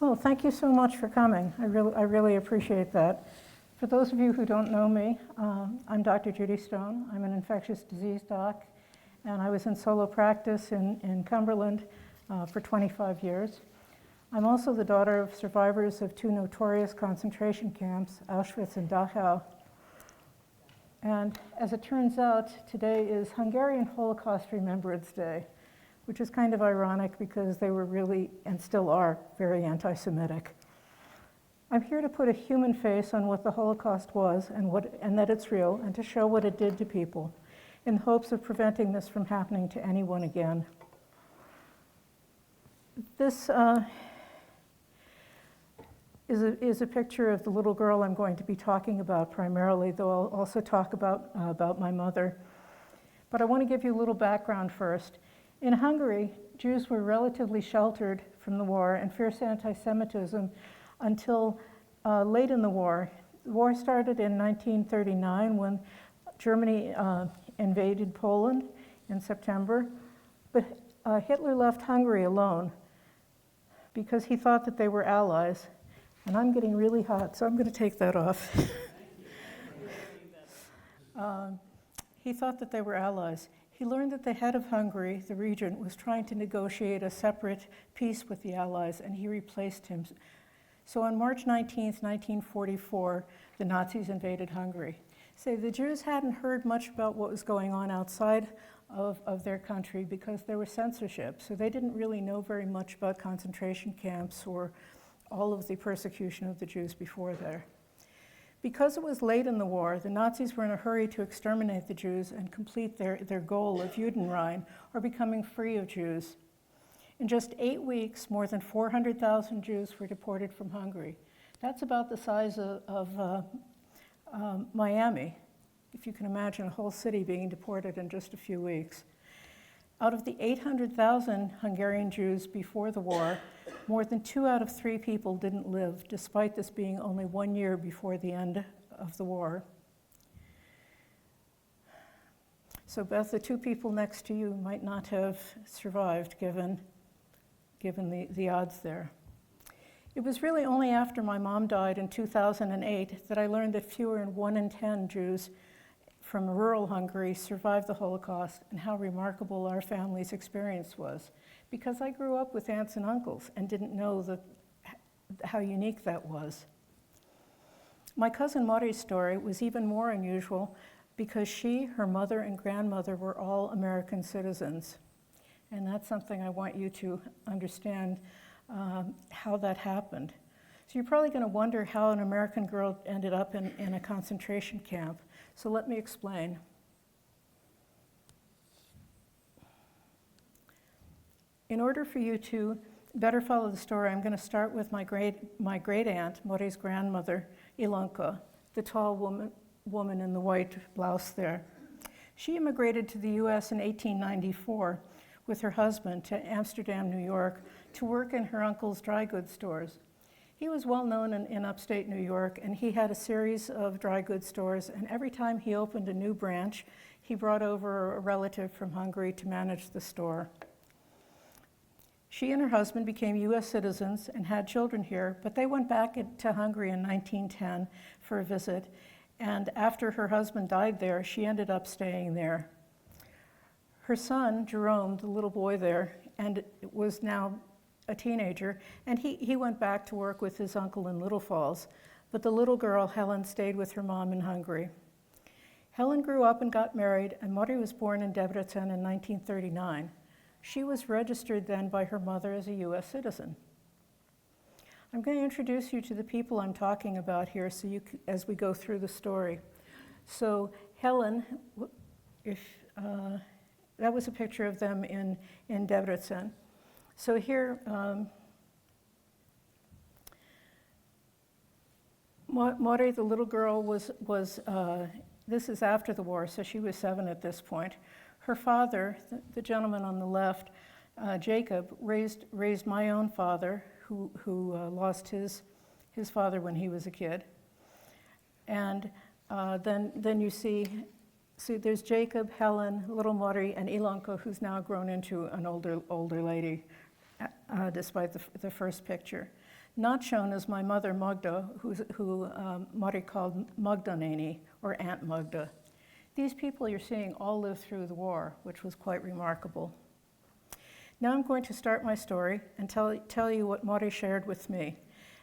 Well, thank you so much for coming. I really appreciate that. For those of you who don't know me, I'm Dr. Judy Stone. I'm an infectious disease doc, and I was in solo practice in Cumberland for 25 years. I'm also the daughter of survivors of two notorious concentration camps, Auschwitz and Dachau. And as it turns out, today is Hungarian Holocaust Remembrance Day, which is kind of ironic because they were really, and still are, very anti-Semitic. I'm here to put a human face on what the Holocaust was and that it's real, and to show what it did to people, in hopes of preventing this from happening to anyone again. This is a picture of the little girl I'm going to be talking about primarily, though I'll also talk about my mother. But I want to give you a little background first. In Hungary, Jews were relatively sheltered from the war and fierce anti-Semitism until late in the war. The war started in 1939 when Germany invaded Poland in September, but Hitler left Hungary alone because he thought that they were allies. And I'm getting really hot, so I'm going to take that off. He thought that they were allies. He learned that the head of Hungary, the regent, was trying to negotiate a separate peace with the Allies, and he replaced him. So on March 19th, 1944, the Nazis invaded Hungary. So the Jews hadn't heard much about what was going on outside of their country because there was censorship, so they didn't really know very much about concentration camps or all of the persecution of the Jews before there. Because it was late in the war, the Nazis were in a hurry to exterminate the Jews and complete their goal of Judenrein, or becoming free of Jews. In just 8 weeks, more than 400,000 Jews were deported from Hungary. That's about the size of Miami, if you can imagine a whole city being deported in just a few weeks. Out of the 800,000 Hungarian Jews before the war, more than 2 out of 3 people didn't live, despite this being only 1 year before the end of the war. So Beth, the 2 people next to you might not have survived given the odds there. It was really only after my mom died in 2008 that I learned that fewer than 1 in 10 Jews from rural Hungary survived the Holocaust, and how remarkable our family's experience was. Because I grew up with aunts and uncles and didn't know how unique that was. My cousin Mari's story was even more unusual because she, her mother, and grandmother were all American citizens. And that's something I want you to understand how that happened. So you're probably going to wonder how an American girl ended up in a concentration camp. So let me explain. In order for you to better follow the story, I'm going to start with my great aunt, Mari's grandmother, Ilonka, the tall woman in the white blouse there. She immigrated to the U.S. in 1894 with her husband to Amsterdam, New York, to work in her uncle's dry goods stores. He was well known in upstate New York, and he had a series of dry goods stores, and every time he opened a new branch, he brought over a relative from Hungary to manage the store. She and her husband became U.S. citizens and had children here, but they went back to Hungary in 1910 for a visit, and after her husband died there, she ended up staying there. Her son, Jerome, the little boy there, and was now a teenager, and he went back to work with his uncle in Little Falls, but the little girl, Helen, stayed with her mom in Hungary. Helen grew up and got married, and Mari was born in Debrecen in 1939. She was registered then by her mother as a U.S. citizen. I'm going to introduce you to the people I'm talking about here as we go through the story. So Helen, that was a picture of them in Debrecen. So here, Mari, the little girl, was this is after the war, so she was 7 at this point. Her father, the gentleman on the left, Jacob, raised my own father, who lost his father when he was a kid. And then you see there's Jacob, Helen, little Mari, and Ilonka, who's now grown into an older lady, despite the first picture. Not shown is my mother Magda, who Mari called Magda Nani, or Aunt Magda. These people you're seeing all lived through the war, which was quite remarkable. Now I'm going to start my story and tell you what Mari shared with me.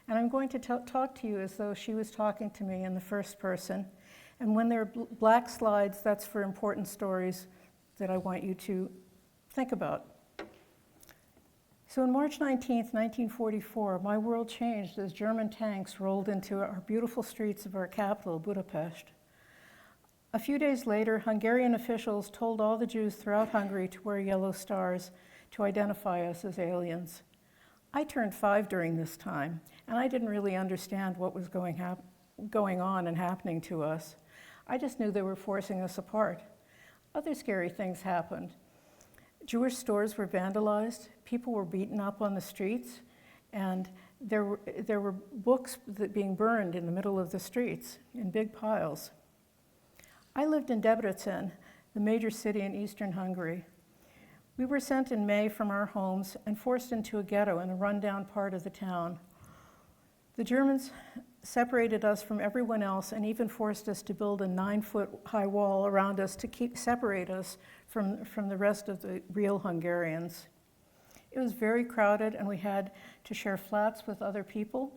And I'm going to talk to you as though she was talking to me in the first person. And when there are black slides, that's for important stories that I want you to think about. So on March 19th, 1944, my world changed as German tanks rolled into our beautiful streets of our capital, Budapest. A few days later, Hungarian officials told all the Jews throughout Hungary to wear yellow stars to identify us as aliens. I turned 5 during this time, and I didn't really understand what was going on and happening to us. I just knew they were forcing us apart. Other scary things happened. Jewish stores were vandalized, people were beaten up on the streets, and there were books being burned in the middle of the streets in big piles. I lived in Debrecen, the major city in eastern Hungary. We were sent in May from our homes and forced into a ghetto in a rundown part of the town. The Germans separated us from everyone else and even forced us to build a 9-foot-high wall around us to separate us from the rest of the real Hungarians. It was very crowded, and we had to share flats with other people,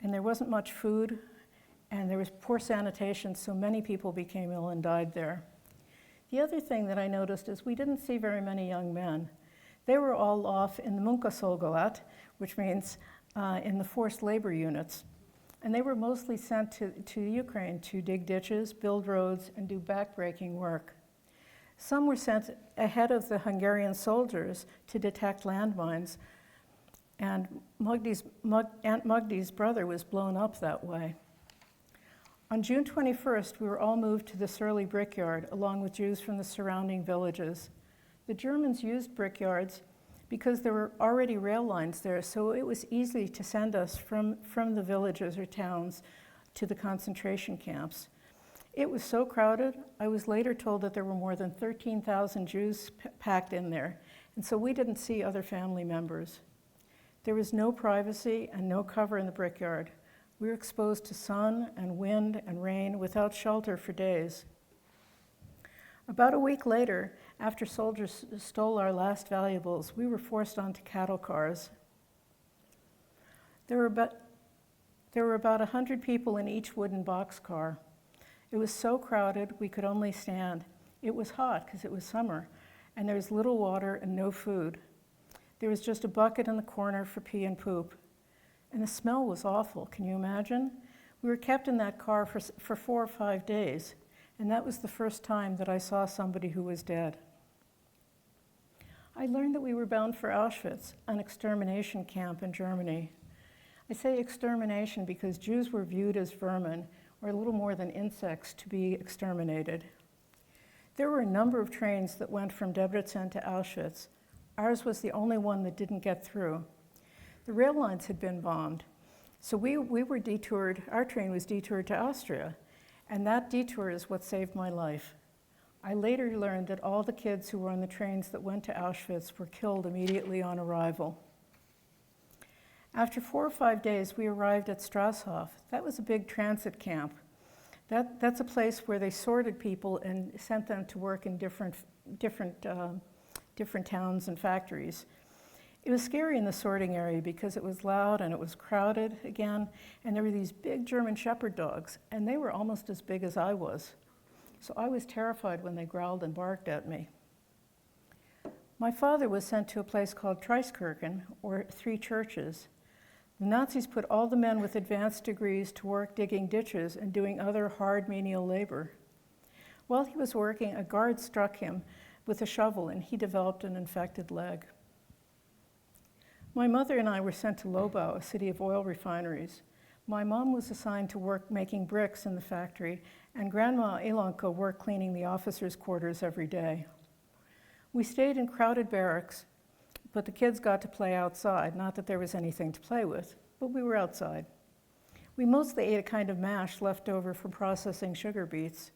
and there wasn't much food, and there was poor sanitation, so many people became ill and died there. The other thing that I noticed is we didn't see very many young men. They were all off in the munkaszolgálat, which means in the forced labor units. And they were mostly sent to Ukraine to dig ditches, build roads, and do backbreaking work. Some were sent ahead of the Hungarian soldiers to detect landmines, and Aunt Magda's brother was blown up that way. On June 21st, we were all moved to the Surly Brickyard, along with Jews from the surrounding villages. The Germans used brickyards because there were already rail lines there, so it was easy to send us from the villages or towns to the concentration camps. It was so crowded, I was later told that there were more than 13,000 Jews packed in there, and so we didn't see other family members. There was no privacy and no cover in the brickyard. We were exposed to sun and wind and rain without shelter for days. About a week later, after soldiers stole our last valuables, we were forced onto cattle cars. There were about 100 people in each wooden boxcar. It was so crowded we could only stand. It was hot because it was summer, and there was little water and no food. There was just a bucket in the corner for pee and poop. And the smell was awful, can you imagine? We were kept in that car for 4 or 5 days, and that was the first time that I saw somebody who was dead. I learned that we were bound for Auschwitz, an extermination camp in Germany. I say extermination because Jews were viewed as vermin, or little more than insects, to be exterminated. There were a number of trains that went from Debrecen to Auschwitz. Ours was the only one that didn't get through. The rail lines had been bombed, so we were detoured, our train was detoured to Austria, and that detour is what saved my life. I later learned that all the kids who were on the trains that went to Auschwitz were killed immediately on arrival. After 4 or 5 days, we arrived at Strasshof. That was a big transit camp. That's a place where they sorted people and sent them to work in different towns and factories. It was scary in the sorting area because it was loud and it was crowded again, and there were these big German shepherd dogs, and they were almost as big as I was. So I was terrified when they growled and barked at me. My father was sent to a place called Treiskirchen, or 3 churches. The Nazis put all the men with advanced degrees to work digging ditches and doing other hard menial labor. While he was working, a guard struck him with a shovel and he developed an infected leg. My mother and I were sent to Lobau, a city of oil refineries. My mom was assigned to work making bricks in the factory, and Grandma Ilonka worked cleaning the officers' quarters every day. We stayed in crowded barracks, but the kids got to play outside. Not that there was anything to play with, but we were outside. We mostly ate a kind of mash left over from processing sugar beets.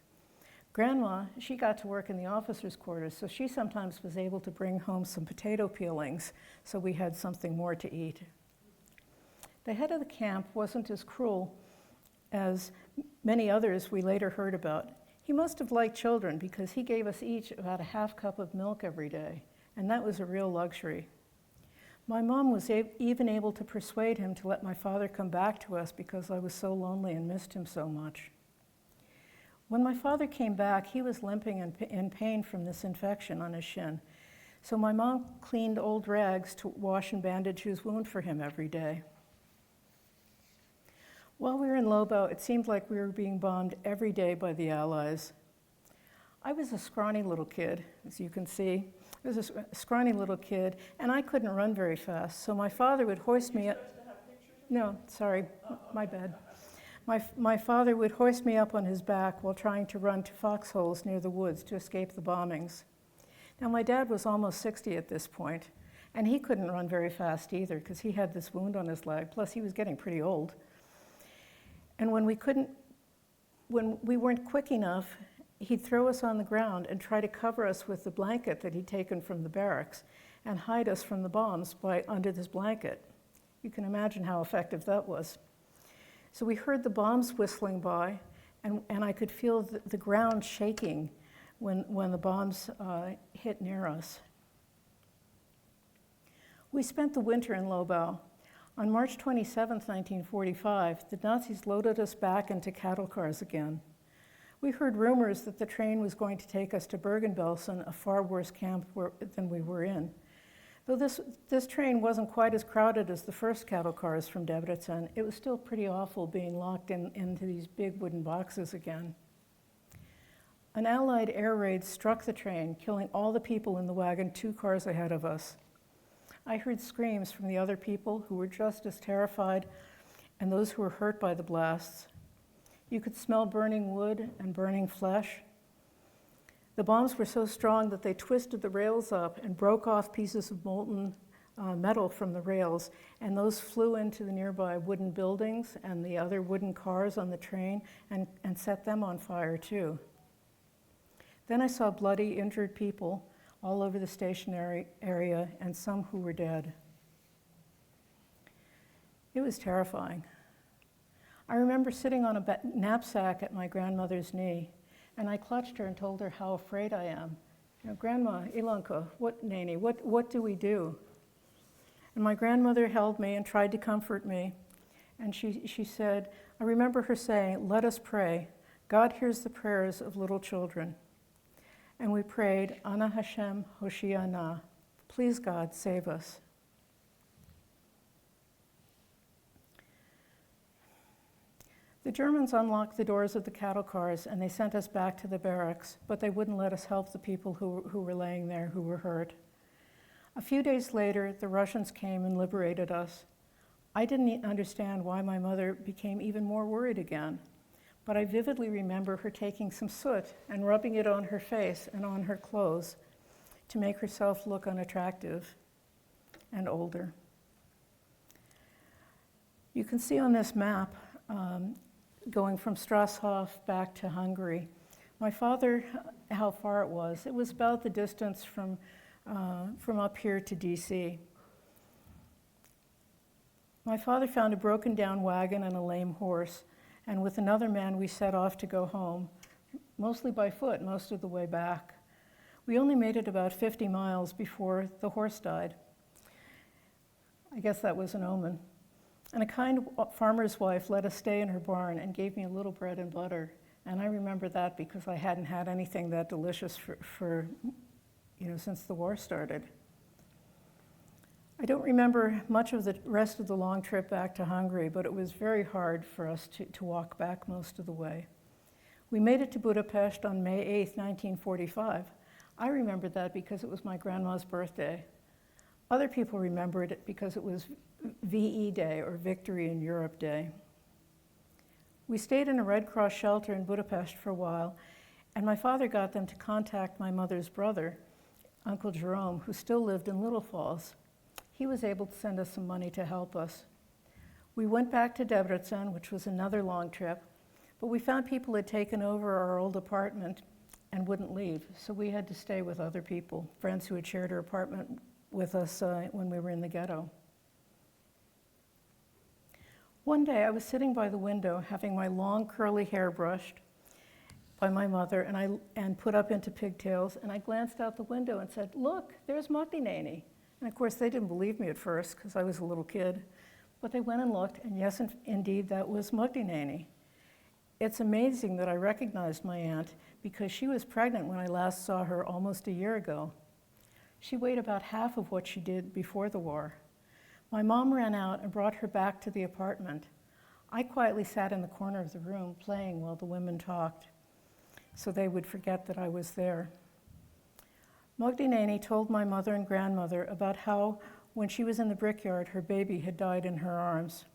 Grandma, she got to work in the officers' quarters, so she sometimes was able to bring home some potato peelings, so we had something more to eat. The head of the camp wasn't as cruel as many others we later heard about. He must have liked children because he gave us each about a half cup of milk every day, and that was a real luxury. My mom was even able to persuade him to let my father come back to us because I was so lonely and missed him so much. When my father came back, he was limping and in pain from this infection on his shin. So my mom cleaned old rags to wash and bandage his wound for him every day. While we were in Lobau, it seemed like we were being bombed every day by the Allies. I was a scrawny little kid, as you can see. I was a scrawny little kid, and I couldn't run very fast, so my father would hoist me up. No, sorry, my bad. My father would hoist me up on his back while trying to run to foxholes near the woods to escape the bombings. Now, my dad was almost 60 at this point, and he couldn't run very fast either because he had this wound on his leg, plus he was getting pretty old. And when we weren't quick enough, he'd throw us on the ground and try to cover us with the blanket that he'd taken from the barracks and hide us from the bombs under this blanket. You can imagine how effective that was. So we heard the bombs whistling by, and I could feel the ground shaking when the bombs hit near us. We spent the winter in Lobau. On March 27, 1945, the Nazis loaded us back into cattle cars again. We heard rumors that the train was going to take us to Bergen-Belsen, a far worse camp than we were in. Though this train wasn't quite as crowded as the first cattle cars from Debrecen, it was still pretty awful being locked into these big wooden boxes again. An Allied air raid struck the train, killing all the people in the wagon 2 cars ahead of us. I heard screams from the other people who were just as terrified and those who were hurt by the blasts. You could smell burning wood and burning flesh. The bombs were so strong that they twisted the rails up and broke off pieces of molten metal from the rails, and those flew into the nearby wooden buildings and the other wooden cars on the train and set them on fire too. Then I saw bloody, injured people all over the stationary area and some who were dead. It was terrifying. I remember sitting on a knapsack at my grandmother's knee, and I clutched her and told her how afraid I am. You know, Grandma, Ilanka, what do we do? And my grandmother held me and tried to comfort me, and she said, I remember her saying, let us pray. God hears the prayers of little children. And we prayed, Ana Hashem Hoshiana, please God, save us. The Germans unlocked the doors of the cattle cars and they sent us back to the barracks, but they wouldn't let us help the people who were laying there who were hurt. A few days later, the Russians came and liberated us. I didn't understand why my mother became even more worried again, but I vividly remember her taking some soot and rubbing it on her face and on her clothes to make herself look unattractive and older. You can see on this map, going from Strasshof back to Hungary. My father, how far it was. It was about the distance from up here to DC. My father found a broken down wagon and a lame horse, and with another man we set off to go home, mostly by foot most of the way back. We only made it about 50 miles before the horse died. I guess that was an omen. And a kind farmer's wife let us stay in her barn and gave me a little bread and butter. And I remember that because I hadn't had anything that delicious for since the war started. I don't remember much of the rest of the long trip back to Hungary, but it was very hard for us to walk back most of the way. We made it to Budapest on May 8th, 1945. I remembered that because it was my grandma's birthday. Other people remembered it because it was VE Day, or Victory in Europe Day. We stayed in a Red Cross shelter in Budapest for a while, and my father got them to contact my mother's brother, Uncle Jerome, who still lived in Little Falls. He was able to send us some money to help us. We went back to Debrecen, which was another long trip, but we found people had taken over our old apartment and wouldn't leave, so we had to stay with other people, friends who had shared our apartment with us when we were in the ghetto. One day I was sitting by the window having my long curly hair brushed by my mother and put up into pigtails, and I glanced out the window and said, "Look, there's Magda." And of course they didn't believe me at first because I was a little kid, but they went and looked, and yes, indeed, that was Magda. It's amazing that I recognized my aunt because she was pregnant when I last saw her almost a year ago. She weighed about half of what she did before the war. My mom ran out and brought her back to the apartment. I quietly sat in the corner of the room playing while the women talked, so they would forget that I was there. Magda told my mother and grandmother about how, when she was in the brickyard, her baby had died in her arms.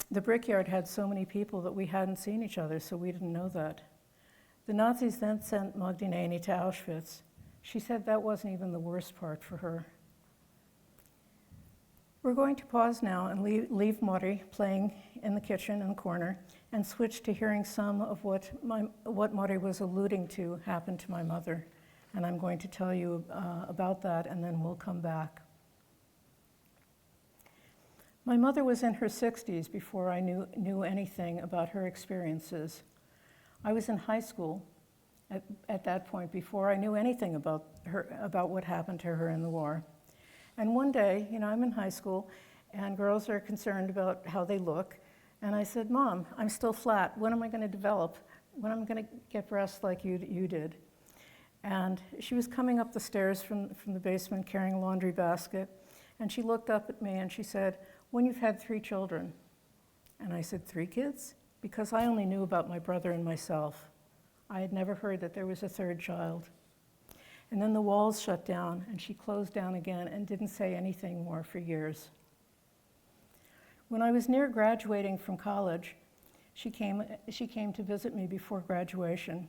The brickyard had so many people that we hadn't seen each other, so we didn't know that. The Nazis then sent Magda to Auschwitz. She said that wasn't even the worst part for her. We're going to pause now and leave Mori playing in the kitchen in the corner and switch to hearing some of what Mori was alluding to happened to my mother. And I'm going to tell you about that, and then we'll come back. My mother was in her 60s before I knew anything about her experiences. I was in high school at that point before I knew anything about what happened to her in the war. And one day, I'm in high school, and girls are concerned about how they look. And I said, "Mom, I'm still flat. When am I going to develop? When am I going to get breasts like you did?" And she was coming up the stairs from the basement carrying a laundry basket. And she looked up at me and she said, "When you've had 3 children." And I said, "3 kids?" Because I only knew about my brother and myself. I had never heard that there was a 3rd child. And then the walls shut down, and she closed down again and didn't say anything more for years. When I was near graduating from college, she came to visit me before graduation.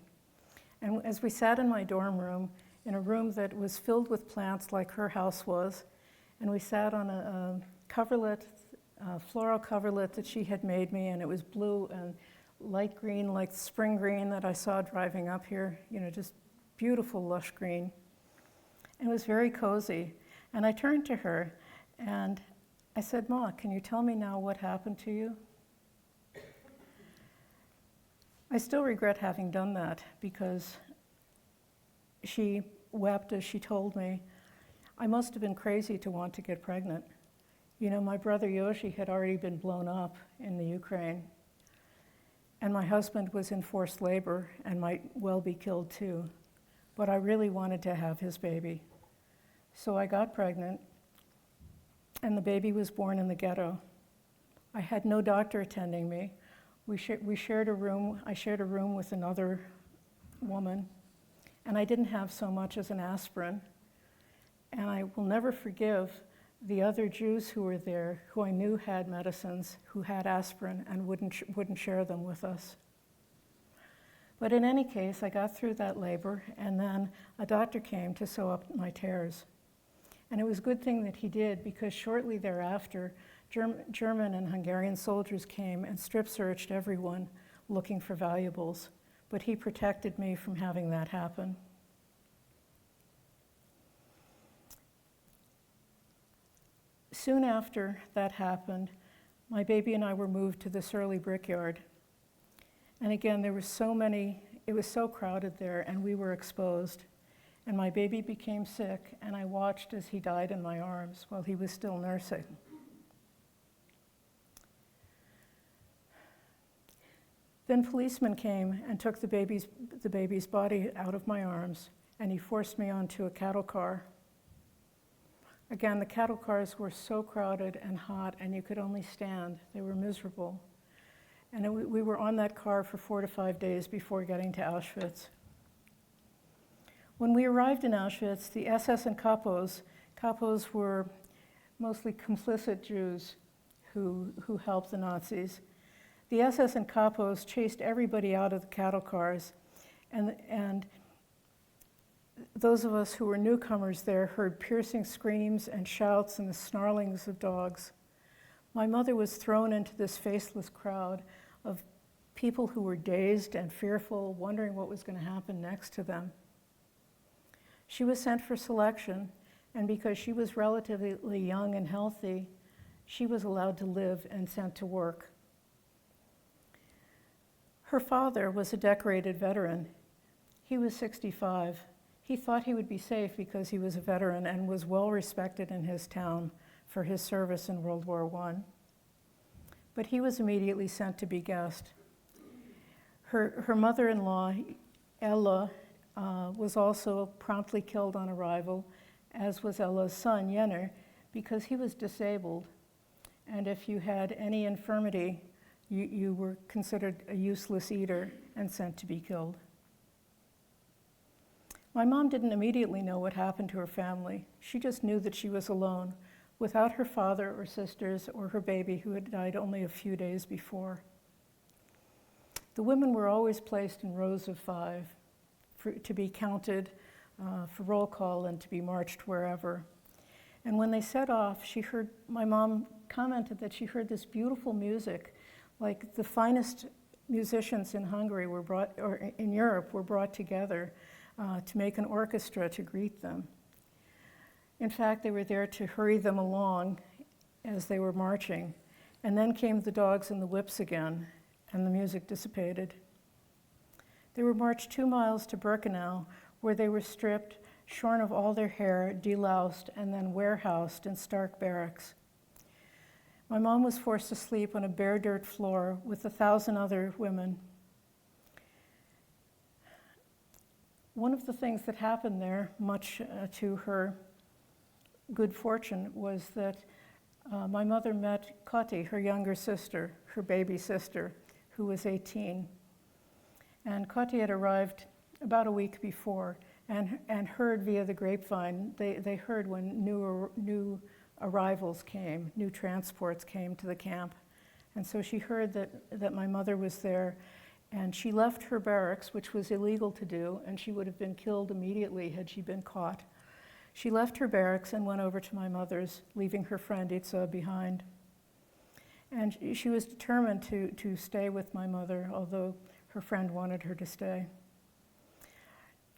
And as we sat in my dorm room, in a room that was filled with plants like her house was, and we sat on a floral coverlet that she had made me, and it was blue and light green, like spring green that I saw driving up here, just beautiful lush green. It was very cozy. And I turned to her and I said, "Ma, can you tell me now what happened to you?" I still regret having done that because she wept as she told me, "I must have been crazy to want to get pregnant. My brother Yoshi had already been blown up in the Ukraine, and my husband was in forced labor and might well be killed too. But I really wanted to have his baby. So I got pregnant, and the baby was born in the ghetto. I had no doctor attending me. We shared a room. I shared a room with another woman, and I didn't have so much as an aspirin. And I will never forgive the other Jews who were there, who I knew had medicines, who had aspirin, and wouldn't share them with us. But in any case, I got through that labor, and then a doctor came to sew up my tears. And it was a good thing that he did, because shortly thereafter, German and Hungarian soldiers came and strip-searched everyone looking for valuables. But he protected me from having that happen. Soon after that happened, my baby and I were moved to this early brickyard. And again, it was so crowded there, and we were exposed. And my baby became sick, and I watched as he died in my arms while he was still nursing. Then policemen came and took the baby's body out of my arms, and he forced me onto a cattle car. Again, the cattle cars were so crowded and hot, and you could only stand. They were miserable. And we were on that car for 4 to 5 days before getting to Auschwitz. When we arrived in Auschwitz, the SS and kapos were mostly complicit Jews who helped the Nazis. The SS and kapos chased everybody out of the cattle cars, and those of us who were newcomers there heard piercing screams and shouts and the snarlings of dogs. My mother was thrown into this faceless crowd of people who were dazed and fearful, wondering what was going to happen next to them. She was sent for selection, and because she was relatively young and healthy, She was allowed to live and sent to work. Her father was a decorated veteran. He was 65. He thought he would be safe because he was a veteran and was well respected in his town for his service in World War I. But he was immediately sent to be gassed. Her mother-in-law, Ella, was also promptly killed on arrival, as was Ella's son, Jenner, because he was disabled. And if you had any infirmity, you were considered a useless eater and sent to be killed. My mom didn't immediately know what happened to her family. She just knew that she was alone, without her father or sisters or her baby who had died only a few days before. The women were always placed in rows of 5 to be counted for roll call and to be marched wherever. And when they set off, my mom commented that she heard this beautiful music, like the finest musicians in Hungary or in Europe were brought together to make an orchestra to greet them. In fact, they were there to hurry them along as they were marching. And then came the dogs and the whips again, and the music dissipated. They were marched 2 miles to Birkenau, where they were stripped, shorn of all their hair, deloused, and then warehoused in stark barracks. My mom was forced to sleep on a bare dirt floor with 1,000 other women. One of the things that happened there, much to her good fortune, was that my mother met Kati, her younger sister, her baby sister, who was 18. And Kati had arrived about a week before and heard via the grapevine. They heard when new arrivals came, new transports came to the camp. And so she heard that my mother was there, and she left her barracks, which was illegal to do, and she would have been killed immediately had she been caught. She left her barracks and went over to my mother's, leaving her friend Itza behind. And she was determined to stay with my mother, although her friend wanted her to stay.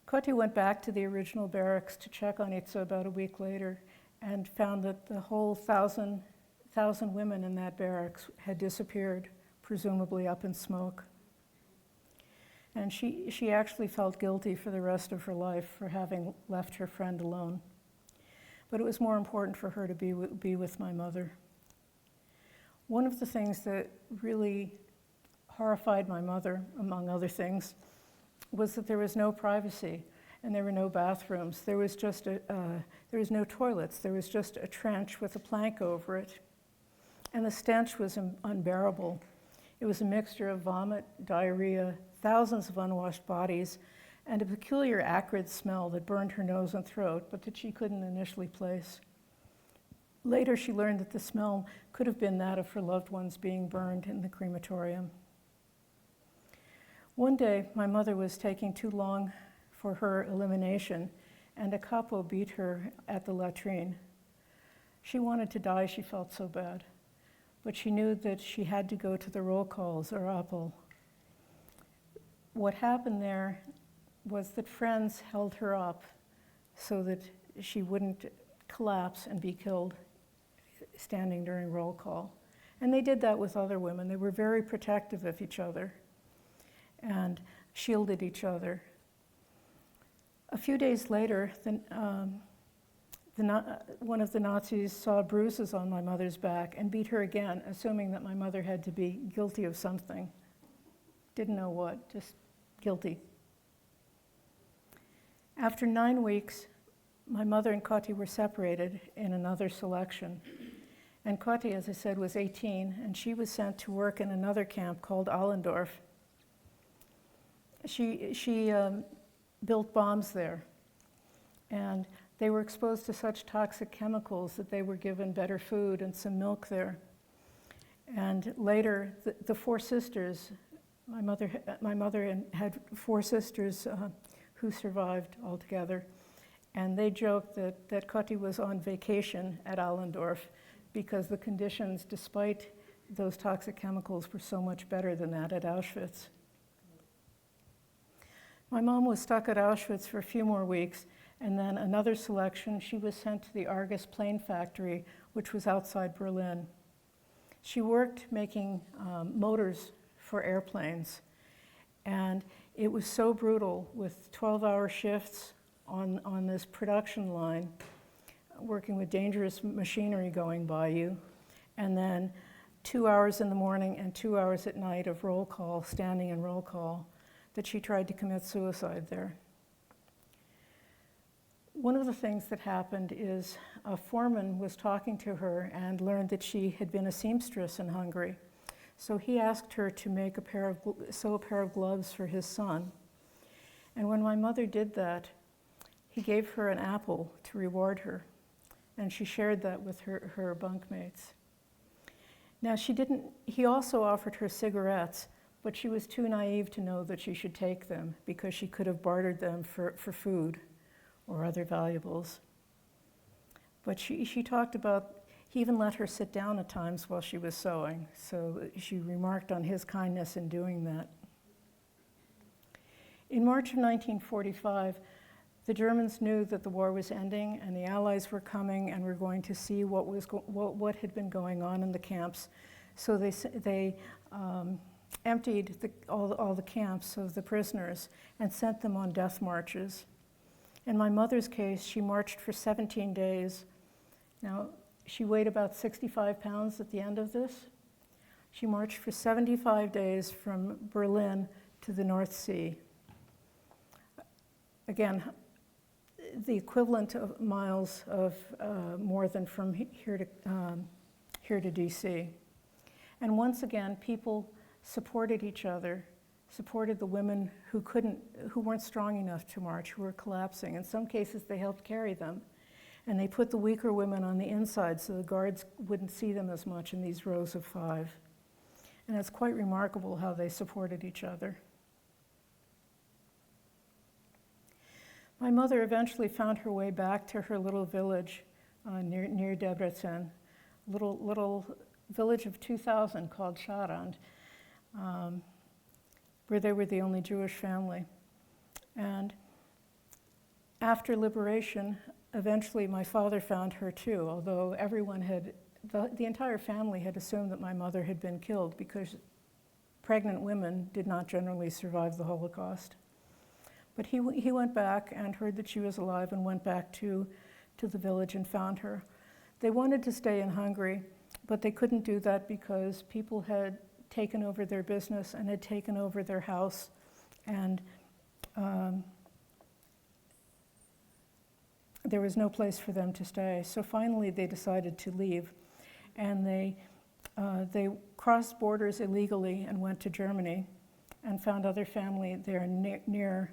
Koti went back to the original barracks to check on Itza about a week later and found that the whole 1,000 women in that barracks had disappeared, presumably up in smoke. And she actually felt guilty for the rest of her life for having left her friend alone. But it was more important for her to be with my mother. One of the things that really horrified my mother, among other things, was that there was no privacy and there were no bathrooms. There was no toilets. There was just a trench with a plank over it. And the stench was unbearable. It was a mixture of vomit, diarrhea, thousands of unwashed bodies, and a peculiar acrid smell that burned her nose and throat, but that she couldn't initially place. Later, she learned that the smell could have been that of her loved ones being burned in the crematorium. One day, my mother was taking too long for her elimination, and a capo beat her at the latrine. She wanted to die, she felt so bad, but she knew that she had to go to the roll calls, or appel. What happened there was that friends held her up so that she wouldn't collapse and be killed standing during roll call. And they did that with other women. They were very protective of each other and shielded each other. A few days later, one of the Nazis saw bruises on my mother's back and beat her again, assuming that my mother had to be guilty of something. Didn't know what, just guilty. After 9 weeks, my mother and Kati were separated in another selection. And Kati, as I said, was 18, and she was sent to work in another camp called Allendorf. She built bombs there, and they were exposed to such toxic chemicals that they were given better food and some milk there. And later, the 4 sisters, my mother had 4 sisters who survived altogether, and they joked that Kati was on vacation at Allendorf because the conditions, despite those toxic chemicals, were so much better than that at Auschwitz. My mom was stuck at Auschwitz for a few more weeks, and then another selection, she was sent to the Argus plane factory, which was outside Berlin. She worked making motors for airplanes, and it was so brutal with 12-hour shifts on this production line, working with dangerous machinery going by you, and then 2 hours in the morning and 2 hours at night of roll call, standing in roll call, that she tried to commit suicide there. One of the things that happened is a foreman was talking to her and learned that she had been a seamstress in Hungary. So he asked her to make sew a pair of gloves for his son. And when my mother did that, he gave her an apple to reward her, and she shared that with her bunkmates. Now he also offered her cigarettes, but she was too naive to know that she should take them because she could have bartered them for food or other valuables. But she talked about, he even let her sit down at times while she was sewing, so she remarked on his kindness in doing that. In March of 1945, the Germans knew that the war was ending and the Allies were coming and were going to see what had been going on in the camps. So they emptied all the camps of the prisoners and sent them on death marches. In my mother's case, she marched for 17 days. Now, she weighed about 65 pounds at the end of this. She marched for 75 days from Berlin to the North Sea. Again, the equivalent of miles of more than from here to DC. And once again, people supported each other, supported the women who weren't strong enough to march, who were collapsing. In some cases, they helped carry them. And they put the weaker women on the inside so the guards wouldn't see them as much in these rows of 5. And it's quite remarkable how they supported each other. My mother eventually found her way back to her little village near Debrecen, little village of 2,000 called Sárand, where they were the only Jewish family. And after liberation, eventually my father found her too, although the entire family had assumed that my mother had been killed because pregnant women did not generally survive the Holocaust. But he went back and heard that she was alive and went back to the village and found her. They wanted to stay in Hungary, but they couldn't do that because people had taken over their business and had taken over their house, and there was no place for them to stay. So finally they decided to leave, and they crossed borders illegally and went to Germany and found other family there near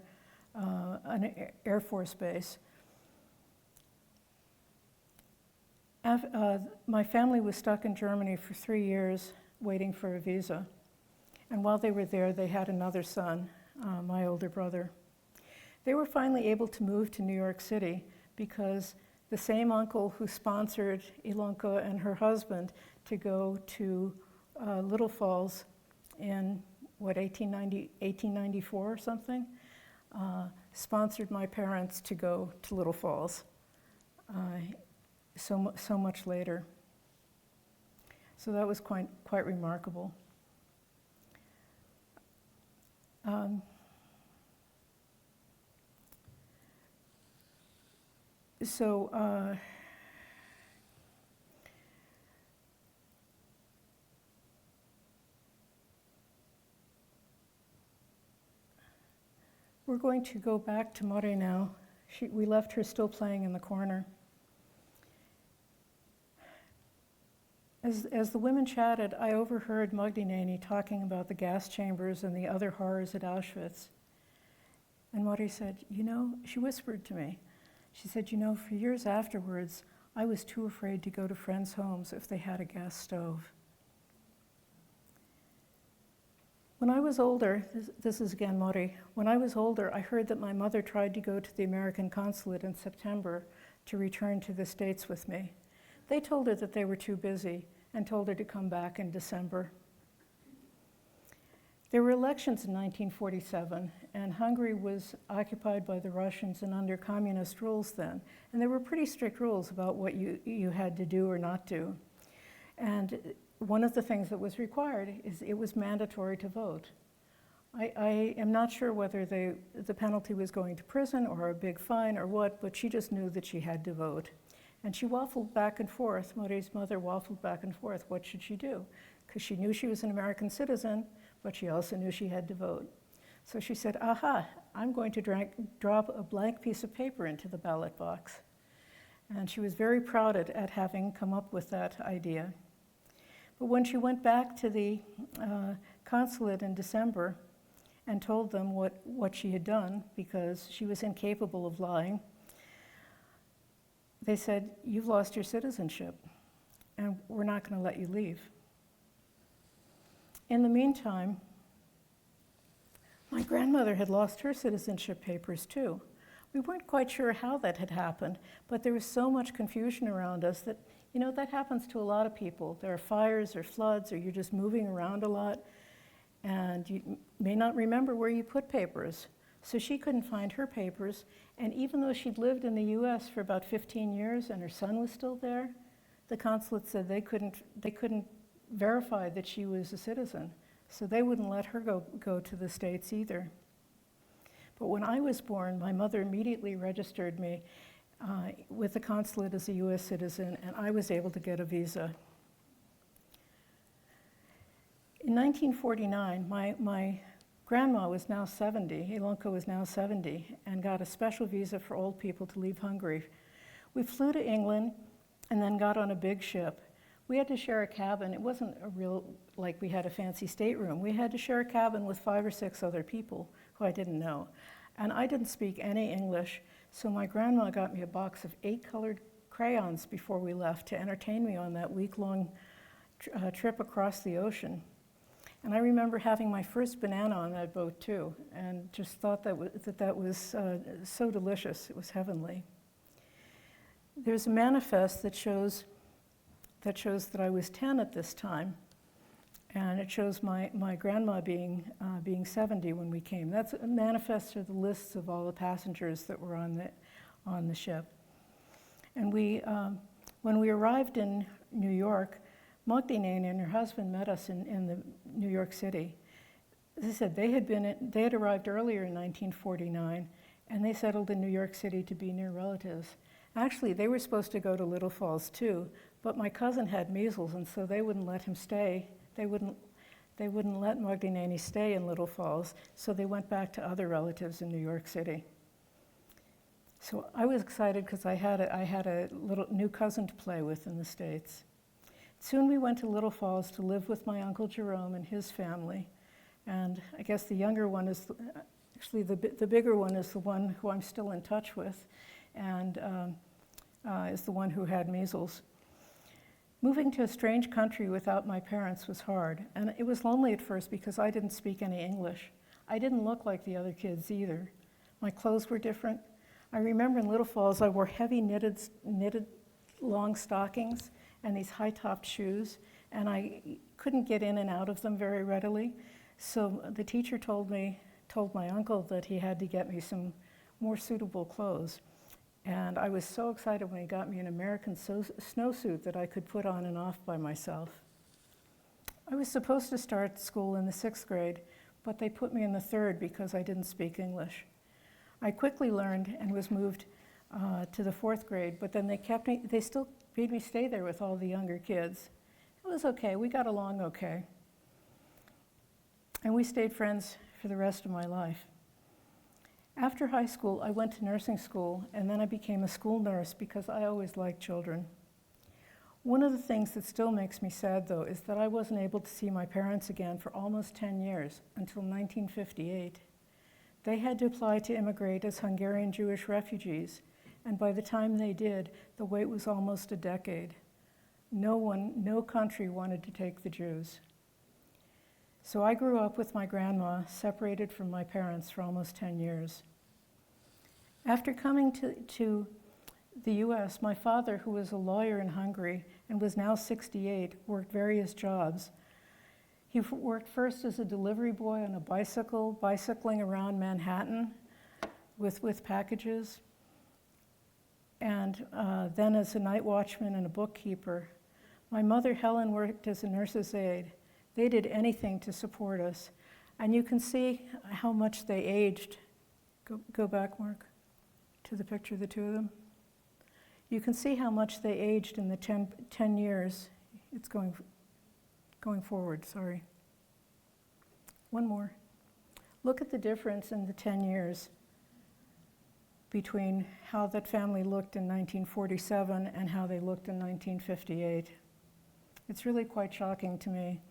an Air Force base. My family was stuck in Germany for 3 years waiting for a visa. And while they were there, they had another son, my older brother. They were finally able to move to New York City because the same uncle who sponsored Ilonka and her husband to go to Little Falls in, 1894 or something, sponsored my parents to go to Little Falls so much later. So that was quite remarkable. We're going to go back to Mare now. We left her still playing in the corner. As the women chatted, I overheard Magda talking about the gas chambers and the other horrors at Auschwitz. And Mari said, she whispered to me, she said, for years afterwards, I was too afraid to go to friends' homes if they had a gas stove. When I was older, this is again Mori, when I was older, I heard that my mother tried to go to the American consulate in September to return to the States with me. They told her that they were too busy and told her to come back in December. There were elections in 1947, and Hungary was occupied by the Russians and under communist rules then. And there were pretty strict rules about what you had to do or not do. And one of the things that was required is it was mandatory to vote. I am not sure whether the penalty was going to prison or a big fine or what, but she just knew that she had to vote. And she waffled back and forth, Murray's mother waffled back and forth, what should she do? Because she knew she was an American citizen, but she also knew she had to vote. So she said, aha, I'm going to drop a blank piece of paper into the ballot box. And she was very proud at having come up with that idea. But when she went back to the consulate in December and told them what she had done, because she was incapable of lying, they said, you've lost your citizenship, and we're not going to let you leave. In the meantime, my grandmother had lost her citizenship papers too. We weren't quite sure how that had happened, but there was so much confusion around us that, that happens to a lot of people. There are fires or floods, or you're just moving around a lot, and you may not remember where you put papers. So she couldn't find her papers, and even though she'd lived in the US for about 15 years and her son was still there, the consulate said they couldn't verify that she was a citizen, so they wouldn't let her go to the States either. But when I was born, my mother immediately registered me with the consulate as a US citizen, and I was able to get a visa. In 1949, my grandma was now 70, Ilonka was now 70, and got a special visa for old people to leave Hungary. We flew to England and then got on a big ship. We had to share a cabin. It wasn't like we had a fancy stateroom. We had to share a cabin with 5 or 6 other people who I didn't know. And I didn't speak any English, so my grandma got me a box of 8 colored crayons before we left to entertain me on that week-long trip across the ocean. And I remember having my first banana on that boat too, and just thought that was so delicious. It was heavenly. There's a manifest that shows that I was 10 at this time, and it shows my grandma being 70 when we came. That's a manifest of the lists of all the passengers that were on the ship. And when we arrived in New York, Magda and her husband met us in the New York City. As I said, they had arrived earlier in 1949, and they settled in New York City to be near relatives. Actually, they were supposed to go to Little Falls too, but my cousin had measles, and so they wouldn't let him stay. They wouldn't let Magda stay in Little Falls, so they went back to other relatives in New York City. So I was excited because I had a little new cousin to play with in the States. Soon we went to Little Falls to live with my Uncle Jerome and his family. And I guess the younger one is, actually the bigger one is the one who I'm still in touch with, and is the one who had measles. Moving to a strange country without my parents was hard, and it was lonely at first because I didn't speak any English. I didn't look like the other kids either. My clothes were different. I remember in Little Falls I wore heavy knitted long stockings and these high-topped shoes, and I couldn't get in and out of them very readily. So the teacher told my uncle that he had to get me some more suitable clothes. And I was so excited when he got me an American snowsuit that I could put on and off by myself. I was supposed to start school in the 6th grade, but they put me in the 3rd because I didn't speak English. I quickly learned and was moved to the 4th grade, but then they still made me stay there with all the younger kids. It was okay, we got along okay. And we stayed friends for the rest of my life. After high school, I went to nursing school, and then I became a school nurse because I always liked children. One of the things that still makes me sad, though, is that I wasn't able to see my parents again for almost 10 years, until 1958. They had to apply to immigrate as Hungarian Jewish refugees, and by the time they did, the wait was almost a decade. No country wanted to take the Jews. So I grew up with my grandma, separated from my parents for almost 10 years. After coming to the US, my father, who was a lawyer in Hungary and was now 68, worked various jobs. He worked first as a delivery boy on a bicycle, bicycling around Manhattan with packages, and then as a night watchman and a bookkeeper. My mother, Helen, worked as a nurse's aide. They did anything to support us. And you can see how much they aged. Go back, Mark, to the picture of the two of them. You can see how much they aged in the 10 years. It's going forward, sorry. One more. Look at the difference in the 10 years between how that family looked in 1947 and how they looked in 1958. It's really quite shocking to me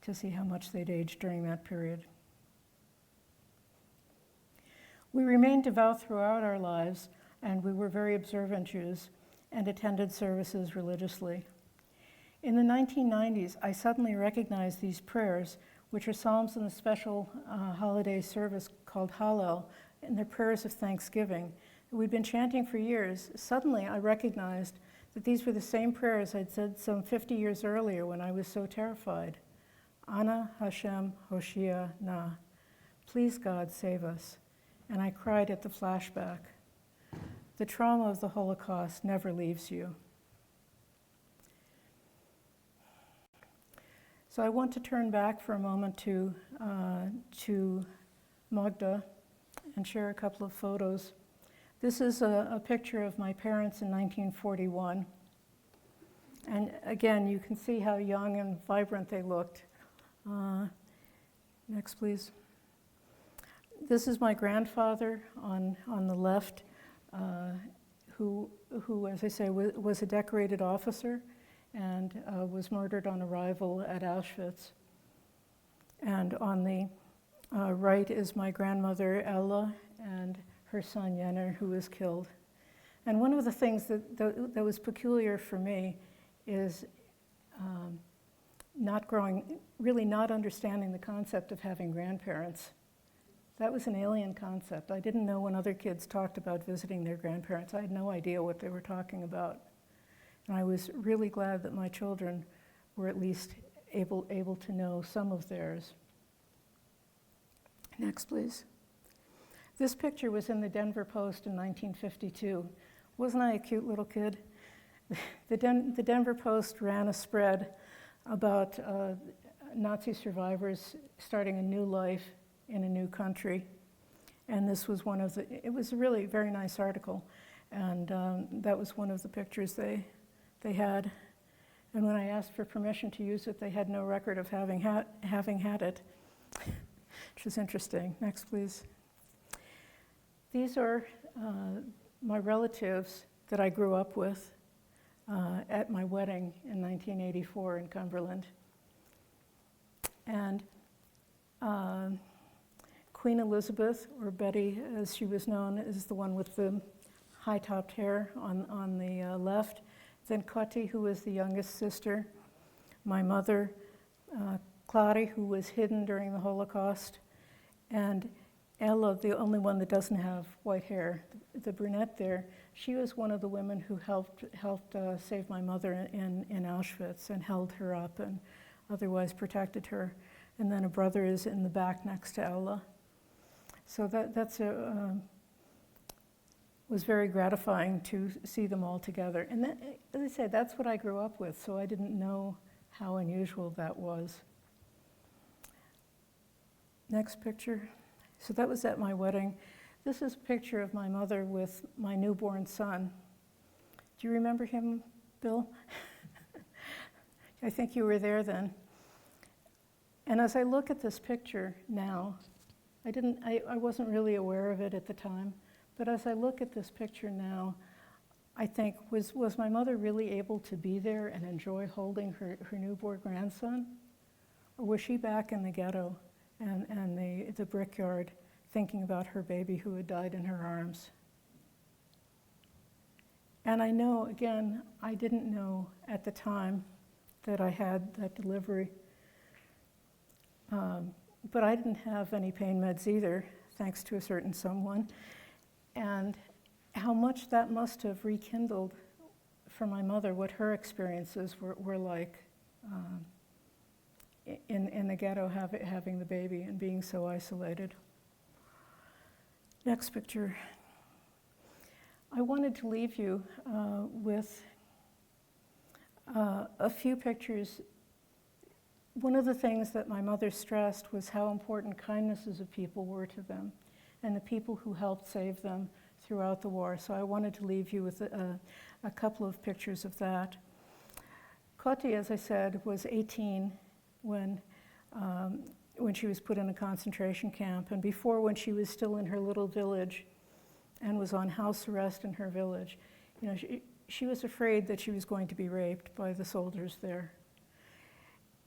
to see how much they'd aged during that period. We remained devout throughout our lives, and we were very observant Jews and attended services religiously. In the 1990s, I suddenly recognized these prayers, which are psalms in the special holiday service called Hallel, and they're prayers of thanksgiving that we'd been chanting for years. Suddenly, I recognized that these were the same prayers I'd said some 50 years earlier when I was so terrified. Ana Hashem Hoshia Na. Please, God, save us. And I cried at the flashback. The trauma of the Holocaust never leaves you. So I want to turn back for a moment to Magda and share a couple of photos. This is a picture of my parents in 1941. And again, you can see how young and vibrant they looked. Next, please. This is my grandfather on the left, who, as I say, was a decorated officer and was murdered on arrival at Auschwitz. And on the right is my grandmother, Ella, and her son, Jenner, who was killed. And one of the things that was peculiar for me is really not understanding the concept of having grandparents. That was an alien concept. I didn't know when other kids talked about visiting their grandparents. I had no idea what they were talking about. And I was really glad that my children were at least able to know some of theirs. Next, please. This picture was in the Denver Post in 1952. Wasn't I a cute little kid? The Denver Post ran a spread about Nazi survivors starting a new life in a new country. And this was it was a really very nice article. And that was one of the pictures they had. And when I asked for permission to use it, they had no record of having had it, which was interesting. Next, please. These are my relatives that I grew up with at my wedding in 1984 in Cumberland. And Queen Elizabeth, or Betty as she was known, is the one with the high-topped hair on the left. Then Kati, who was the youngest sister. My mother, Clary, who was hidden during the Holocaust. And Ella, the only one that doesn't have white hair, the brunette there, she was one of the women who helped save my mother in Auschwitz and held her up and otherwise protected her. And then a brother is in the back next to Ella. So that's was very gratifying to see them all together. And that, as I said, that's what I grew up with, so I didn't know how unusual that was. Next picture. So that was at my wedding. This is a picture of my mother with my newborn son. Do you remember him, Bill? I think you were there then. And as I look at this picture now, I wasn't really aware of it at the time, but as I look at this picture now, I think, was my mother really able to be there and enjoy holding her newborn grandson? Or was she back in the ghetto and the brickyard thinking about her baby who had died in her arms? And I know, again, I didn't know at the time that I had that delivery. But I didn't have any pain meds either, thanks to a certain someone. And how much that must have rekindled for my mother what her experiences were like in the ghetto, having the baby and being so isolated. Next picture. I wanted to leave you with A few pictures. One of the things that my mother stressed was how important kindnesses of people were to them and the people who helped save them throughout the war. So I wanted to leave you with a couple of pictures of that. Koti, as I said, was 18 when she was put in a concentration camp, and before, when she was still in her little village and was on house arrest in her village, you know, she was afraid that she was going to be raped by the soldiers there.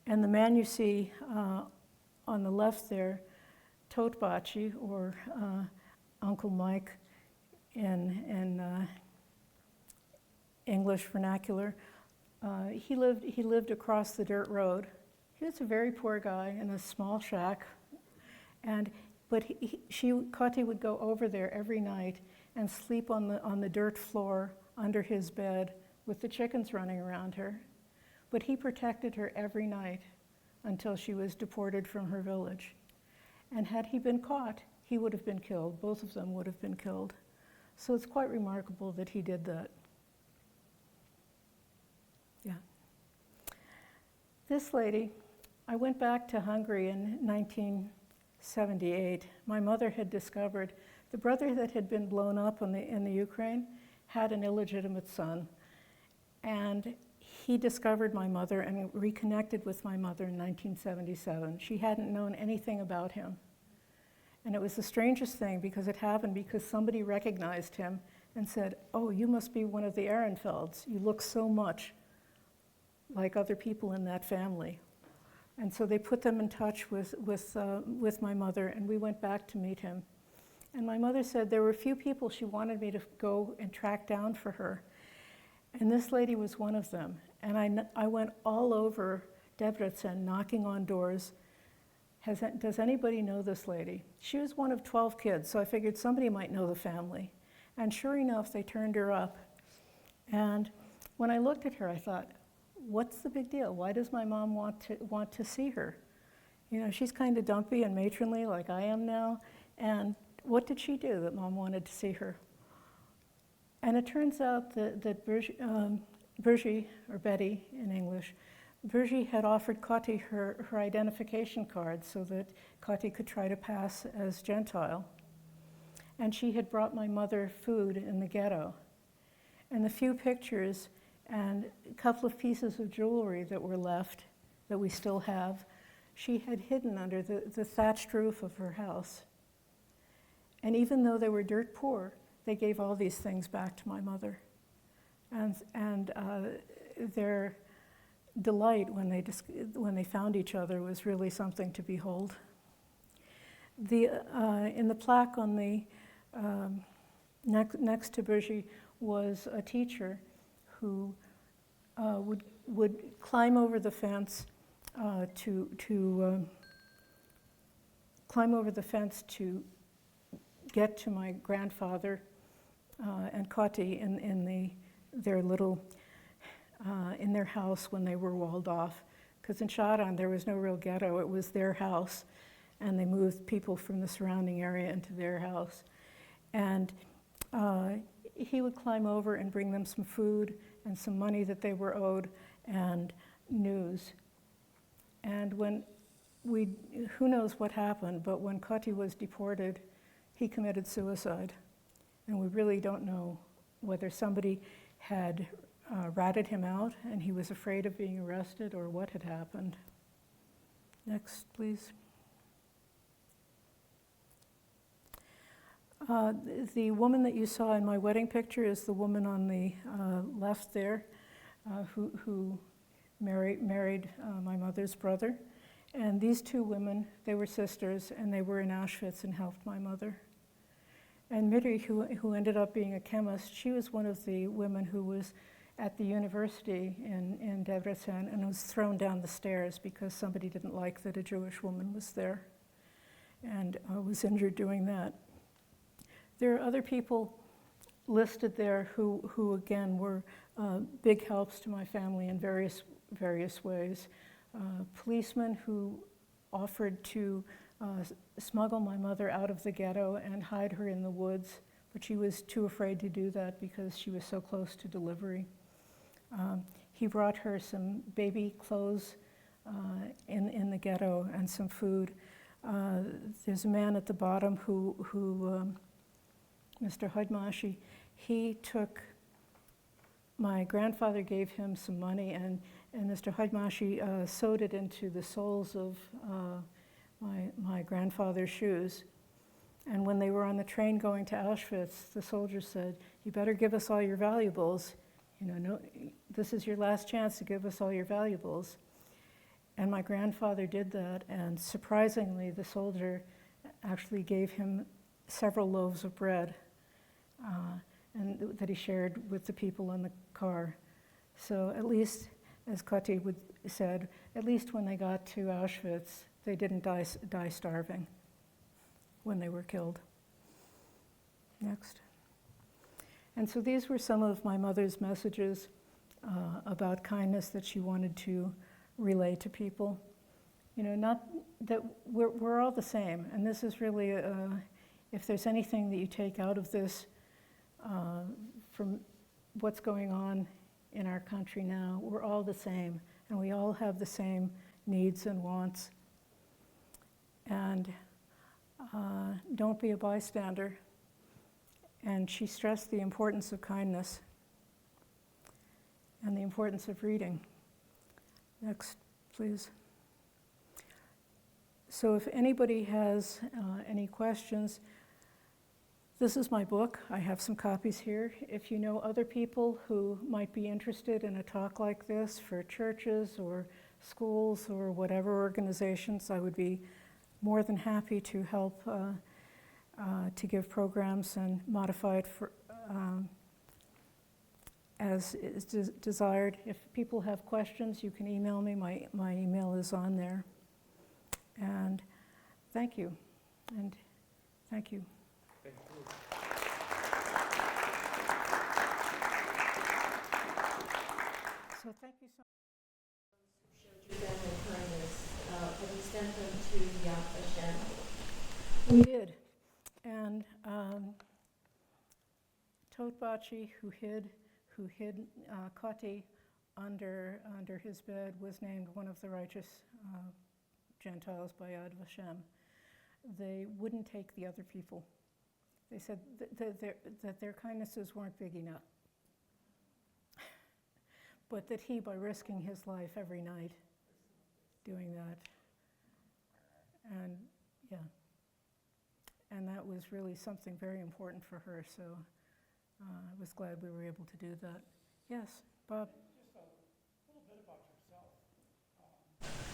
And the man you see on the left there, Totbachi, or Uncle Mike in English vernacular, he lived across the dirt road. He was a very poor guy in a small shack, but Koti would go over there every night and sleep on the dirt floor under his bed with the chickens running around her. But he protected her every night until she was deported from her village. And had he been caught, he would have been killed. Both of them would have been killed. So it's quite remarkable that he did that. Yeah. This lady, I went back to Hungary in 1978. My mother had discovered the brother that had been blown up in the Ukraine had an illegitimate son. And he discovered my mother and reconnected with my mother in 1977. She hadn't known anything about him. And it was the strangest thing because it happened because somebody recognized him and said, "Oh, you must be one of the Ehrenfelds. You look so much like other people in that family." And so they put them in touch with my mother, and we went back to meet him. And my mother said there were a few people she wanted me to go and track down for her. And this lady was one of them. And I went all over Debrecen knocking on doors. Does anybody know this lady? She was one of 12 kids, so I figured somebody might know the family. And sure enough, they turned her up. And when I looked at her, I thought, what's the big deal? Why does my mom want to see her? You know, she's kind of dumpy and matronly like I am now. And what did she do that mom wanted to see her? And it turns out that Birgi, or Betty in English, Birgi had offered Koti her identification card so that Koti could try to pass as Gentile. And she had brought my mother food in the ghetto. And the few pictures and a couple of pieces of jewelry that were left, that we still have, she had hidden under the thatched roof of her house. And even though they were dirt poor, they gave all these things back to my mother. And their delight when they found each other was really something to behold. In the plaque on the next to Birgi was a teacher who would climb over the fence to get to my grandfather and Koti in their house when they were walled off. Because in Sharan there was no real ghetto, it was their house, and they moved people from the surrounding area into their house. And he would climb over and bring them some food and some money that they were owed and news. And who knows what happened, but when Koti was deported, he committed suicide. And we really don't know whether somebody had ratted him out and he was afraid of being arrested or what had happened. Next, please. The woman that you saw in my wedding picture is the woman on the left there who married my mother's brother. And these two women, they were sisters, and they were in Auschwitz and helped my mother. And Miri, who ended up being a chemist, she was one of the women who was at the university in Debrecen and was thrown down the stairs because somebody didn't like that a Jewish woman was there, and was injured doing that. There are other people listed there who again, were big helps to my family in various ways. Policemen who offered to smuggle my mother out of the ghetto and hide her in the woods, but she was too afraid to do that because she was so close to delivery. he brought her some baby clothes in the ghetto and some food. There's a man at the bottom who Mr. Hudmashi, he took, my grandfather gave him some money, and Mr. Hudmashi sewed it into the soles of my grandfather's shoes. And when they were on the train going to Auschwitz, the soldiers said, "You better give us all your valuables. No, this is your last chance to give us all your valuables." And my grandfather did that, and surprisingly, the soldier actually gave him several loaves of bread, and that he shared with the people in the car. So at least, as Kati said, at least when they got to Auschwitz, they didn't die starving when they were killed. Next. And so these were some of my mother's messages about kindness that she wanted to relay to people. Not that we're all the same, and this is really, if there's anything that you take out of this from what's going on in our country now, we're all the same, and we all have the same needs and wants. And don't be a bystander. And she stressed the importance of kindness and the importance of reading. Next, please. So if anybody has any questions, this is my book. I have some copies here. If you know other people who might be interested in a talk like this for churches or schools or whatever organizations, I would be more than happy to help to give programs and modify it for, as is desired. If people have questions, you can email me. My email is on there. And thank you. And thank you. Thank you. So thank you so much. Showed you them in kindness. Have you sent them to Yad Vashem? We did. And Totbachi, who hid Kati under his bed, was named one of the righteous Gentiles by Yad Vashem. They wouldn't take the other people. They said that their kindnesses weren't big enough. But that he, by risking his life every night doing that, and yeah, and that was really something very important for her, so I was glad we were able to do that. Yes, Bob? Just a little bit about yourself.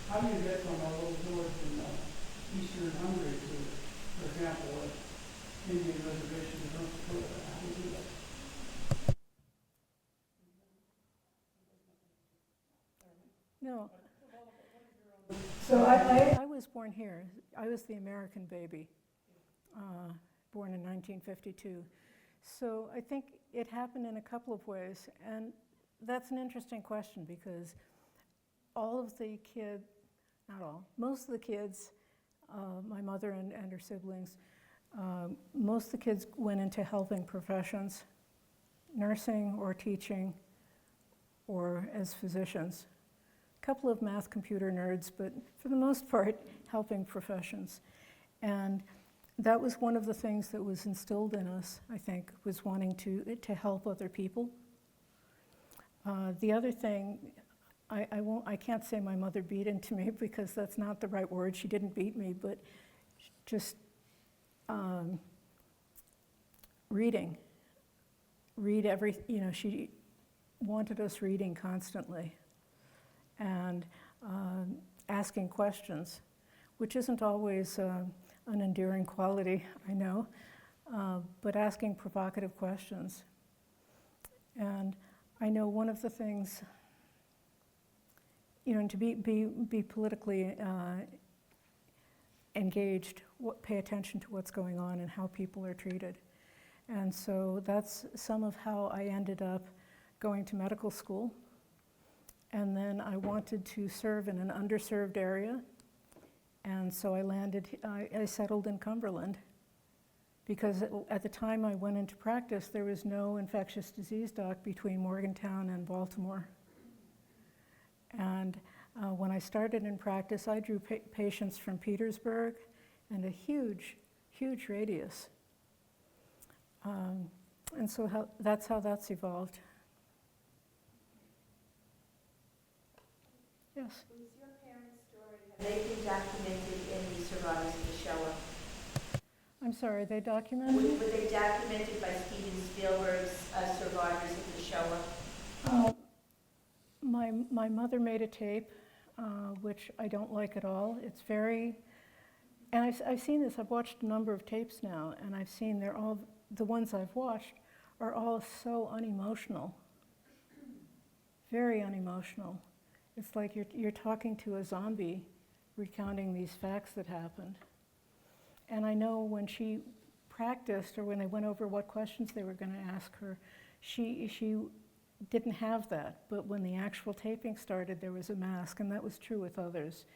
How do you get from a little village in eastern Hungary to, for example, an Indian reservation in North Dakota? How do you do that? No. So I was born here. I was the American baby, born in 1952. So I think it happened in a couple of ways, and that's an interesting question because all of the kids, not all, most of the kids, my mother and her siblings, most of the kids went into helping professions, nursing or teaching or as physicians. A couple of math computer nerds, but for the most part, helping professions. And that was one of the things that was instilled in us, I think, was wanting to help other people. The other thing, I can't say my mother beat into me because that's not the right word. She didn't beat me, but just reading. Read she wanted us reading constantly and asking questions, which isn't always an endearing quality, I know, but asking provocative questions. And I know one of the things, to be politically engaged, pay attention to what's going on and how people are treated. And so that's some of how I ended up going to medical school. And then I wanted to serve in an underserved area. And so I settled in Cumberland because at the time I went into practice, there was no infectious disease doc between Morgantown and Baltimore. And when I started in practice, I drew patients from Petersburg and a huge, huge radius. And so that's how that's evolved. Yes? Was your parents' story, have they been documented in the survivors of the Shoah? I'm sorry, they documented? Were they documented by Steven Spielberg's survivors of the Shoah? My mother made a tape, which I don't like at all. It's very, and I've seen this, I've watched a number of tapes now, and I've seen they're all, the ones I've watched are all so unemotional. Very unemotional. It's like you're talking to a zombie recounting these facts that happened. And I know when she practiced, or when they went over what questions they were going to ask her, she didn't have that. But when the actual taping started, there was a mask, and that was true with others.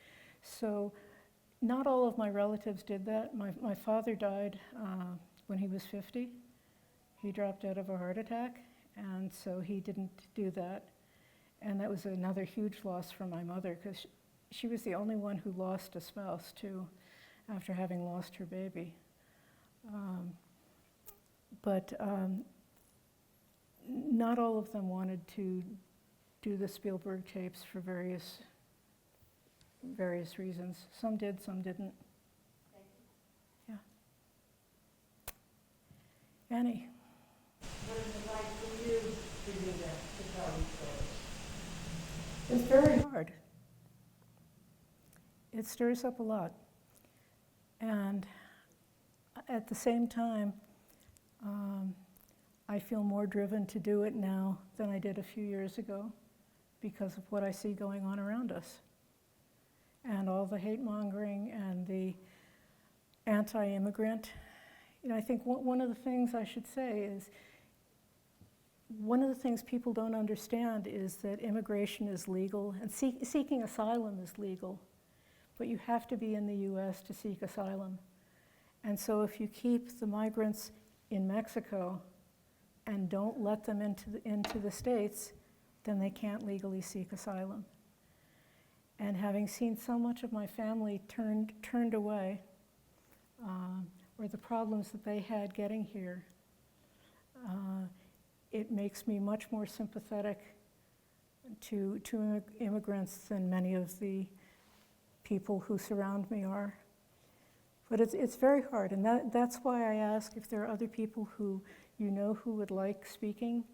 So not all of my relatives did that. My father died when he was 50. He dropped out of a heart attack, and so he didn't do that. And that was another huge loss for my mother, because she was the only one who lost a spouse, too, after having lost her baby. But not all of them wanted to do the Spielberg tapes for various reasons. Some did, some didn't. Yeah. Annie? What is it like for you to do that, to tell these stories? It's very hard. It stirs up a lot. And at the same time, I feel more driven to do it now than I did a few years ago because of what I see going on around us. And all the hate mongering and the anti-immigrant. You know, I think one of the things I should say is, one of the things people don't understand is that immigration is legal, and seeking asylum is legal, but you have to be in the US to seek asylum. And so if you keep the migrants in Mexico and don't let them into the States, then they can't legally seek asylum. And having seen so much of my family turned away, or the problems that they had getting here, it makes me much more sympathetic to immigrants than many of the people who surround me are. But it's very hard, and that's why I ask if there are other people who you know who would like speaking,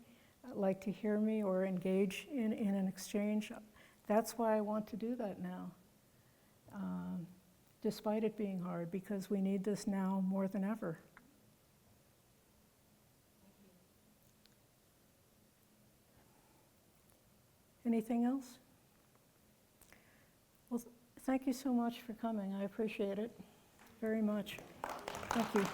like to hear me or engage in an exchange. That's why I want to do that now, despite it being hard, because we need this now more than ever. Anything else? Well, thank you so much for coming. I appreciate it very much. Thank you.